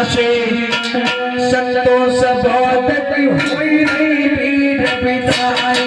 से संतोष बोधक हुई वीर पिताई।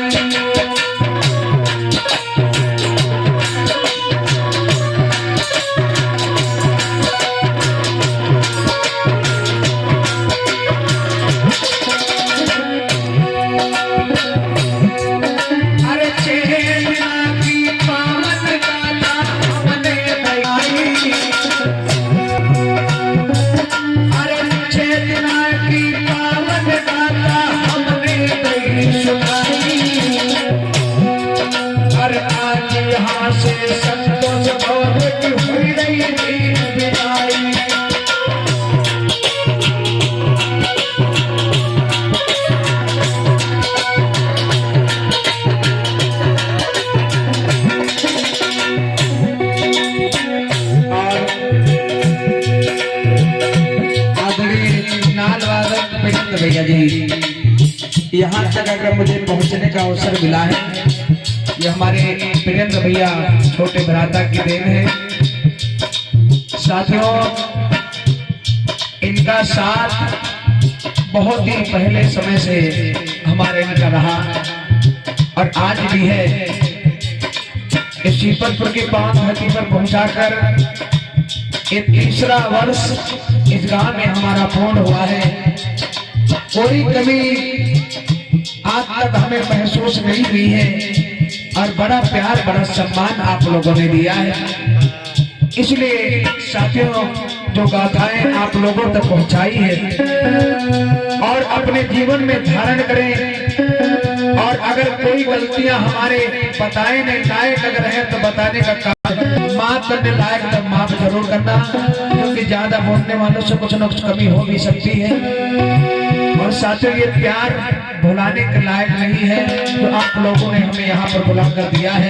भैया जी, यहाँ तक अगर मुझे पहुँचने का अवसर मिला है, ये हमारे वीरेंद्र भैया छोटे भ्राता की देन है। साथियों, इनका साथ बहुत ही पहले समय से हमारे इनका रहा और आज भी है। इस सीपतपुर की पावन धरती पर पहुंचाकर ये तीसरा वर्ष इस गांव में हमारा पूर्ण हुआ है। कोई कमी आज तक हमें महसूस नहीं हुई है और बड़ा प्यार बड़ा सम्मान आप लोगों ने दिया है। इसलिए साथियों, जो गाथाएं आप लोगों तक पहुंचाई है और अपने जीवन में धारण करें, और अगर कोई गलतियां हमारे बताने लायक अगर है तो बताने का काम, माफ करने लायक तो माफ जरूर करना, क्योंकि ज्यादा बोलने वालों से कुछ न कुछ कमी हो भी सकती है। और साथियों, ये प्यार भुलाने के लायक नहीं है जो आप लोगों ने हमें यहाँ पर बुला कर दिया है।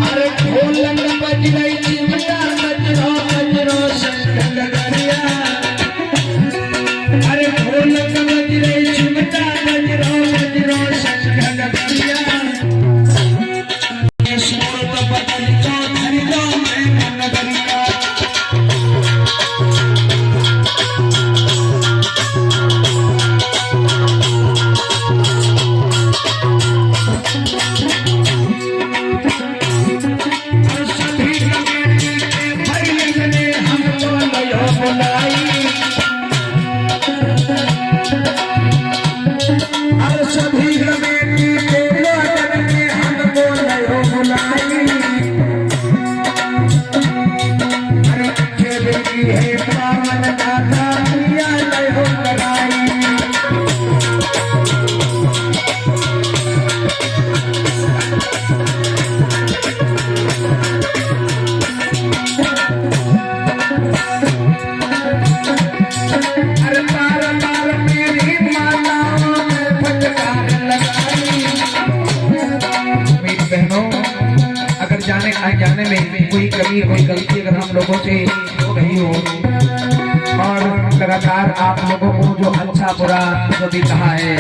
अरे ढोलक बज रही चिमटा बजरो बजरो शंख गरिया, अरे ढोलक बज रही चिमटा बजरो बजरो शंख गरिया, ये सुर तो बदल को धर लो मैं मन गरिया। जाने में कोई कमी कोई गलती अगर हम लोगों से हो रही हो, और लगातार आप लोगों को जो अच्छा बुरा जो भी कहा है,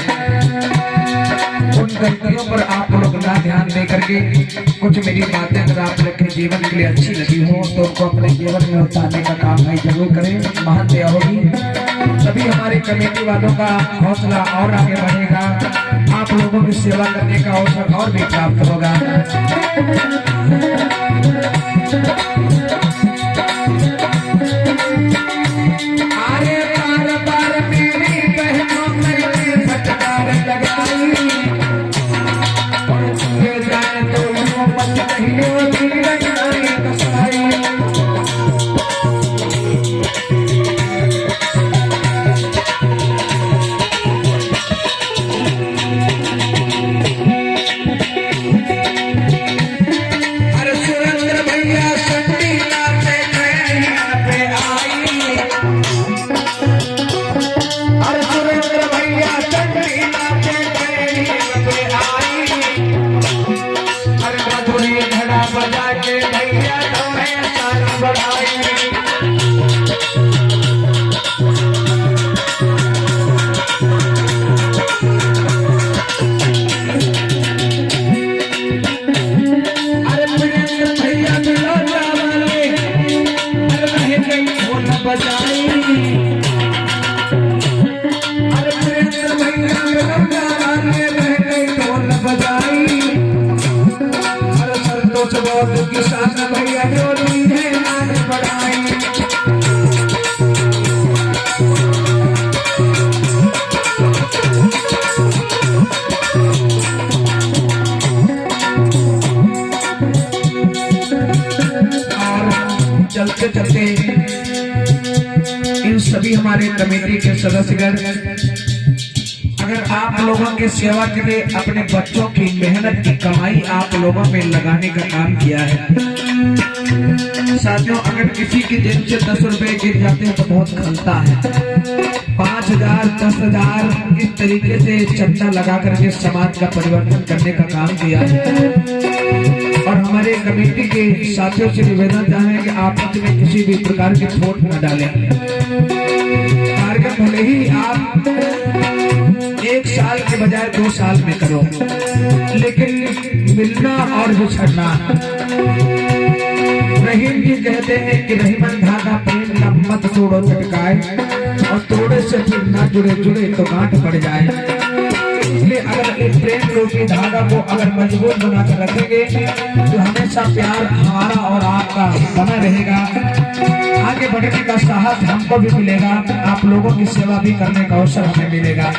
उन गलतियों पर आप लोग ना ध्यान दे करके कुछ मेरी बातें अगर आप लोग के जीवन के लिए अच्छी लगी हो तो उनको अपने जीवन में उतारने का काम भाई जरूर करें। महान दया होगी, तभी हमारे कमेटी वालों का हौसला और आगे बढ़ेगा, आप लोगों की सेवा करने का अवसर और भी प्राप्त होगा। अरे बार बार मेरी बहनों में फटकार लगाई, ये जाने तो यूं मत कहियो कि लगाई कसाई। अरे संतोष बहुत किसान भैया जो है मान बढ़ाई। चलते चलते इन सभी हमारे कमेटी के सदस्यगण, अगर आप लोगों के सेवा के लिए अपने बच्चों की मेहनत की कमाई आप लोगों में लगाने का काम किया है। साथियों, अगर किसी की जेब से 10 रुपए गिर जाते हैं तो बहुत खलता है। 5,000 10,000 इस तरीके से चंदा लगा करके समाज का परिवर्तन करने का काम किया है। और हमारे कमेटी के साथियों से निवेदन चाहें कि आपस में किसी भी प्रकार की खोट न डालें। कार्यक्रम भले ही आप 1 साल के बजाय 2 साल में करो, लेकिन मिलना और बिछड़ना, रहीम जी कहते हैं कि रहीमन धागा प्रेम का मत तोड़ो चटकाए, और तोड़े से फिर ना जुड़े जुड़े तो गांठ पड़ जाए। इसलिए अगर एक प्रेम रूपी धागा को अगर मजबूत बना कर रखेंगे तो हमेशा प्यार हमारा और आपका बना रहेगा। आगे बढ़ने का साहस हमको भी मिलेगा, आप लोगों की सेवा भी करने का अवसर हमें मिलेगा।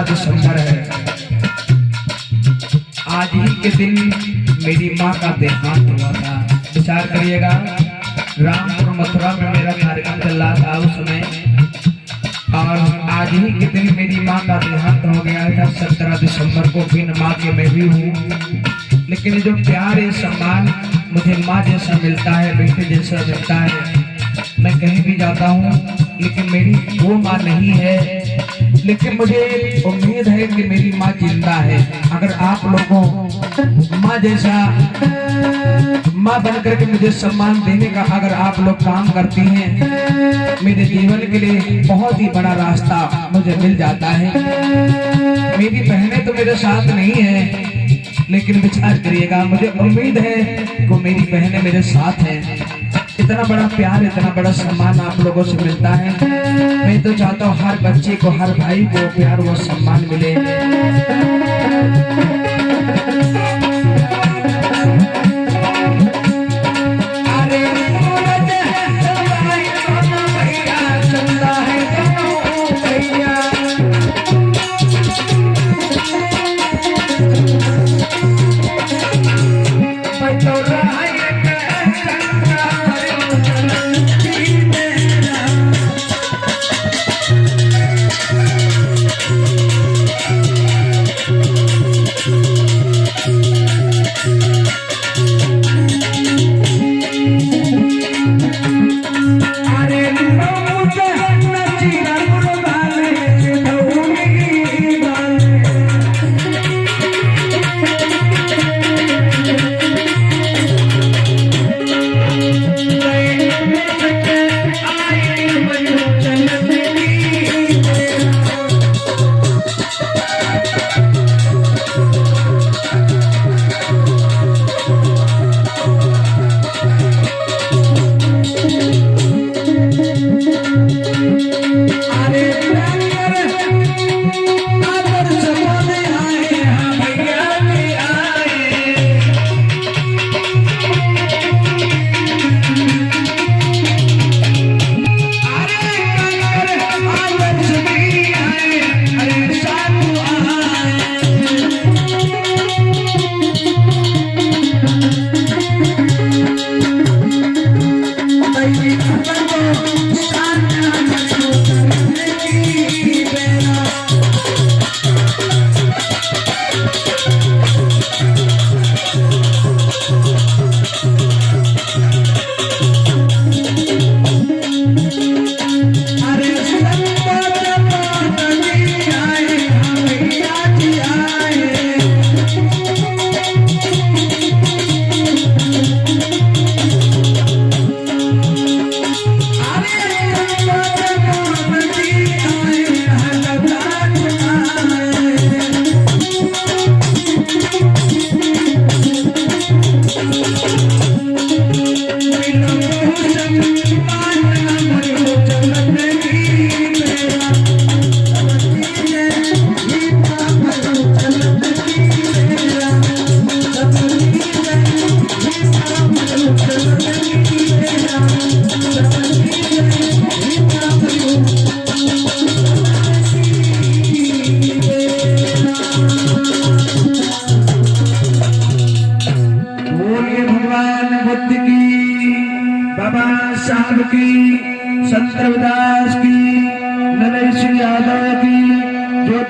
दिसंबर है। आज ही के दिन मेरी माँ का देहांत हुआ था। विचार करिएगा, रामपुर मथुरा में मेरा कार्यक्रम चल रहा था उस समय, और आज ही के दिन मेरी माँ का देहांत हो गया था 17 दिसंबर को। बिन माँ के मैं भी हूँ, लेकिन जो प्यार ये सम्मान मुझे माँ जैसा मिलता है, बेटे जैसा मिलता है, मैं कहीं भी जाता हूँ, लेकिन मेरी वो माँ नहीं है। लेकिन मुझे उम्मीद है कि मेरी माँ जिंदा है। अगर आप लोगों माँ जैसा माँ बनकर के मुझे सम्मान देने का अगर आप लोग काम करती हैं, मेरे जीवन के लिए बहुत ही बड़ा रास्ता मुझे मिल जाता है। मेरी बहनें तो मेरे साथ नहीं है, लेकिन विचार करिएगा, मुझे उम्मीद है कि मेरी बहनें मेरे साथ हैं। इतना बड़ा प्यार, इतना बड़ा सम्मान आप लोगों से मिलता है। मैं तो चाहता हूँ हर बच्चे को, हर भाई को प्यार व सम्मान मिले। बोलिए भगवान बुद्ध की, बाबा साहब की, संत रविदास की, नरेश यादव की।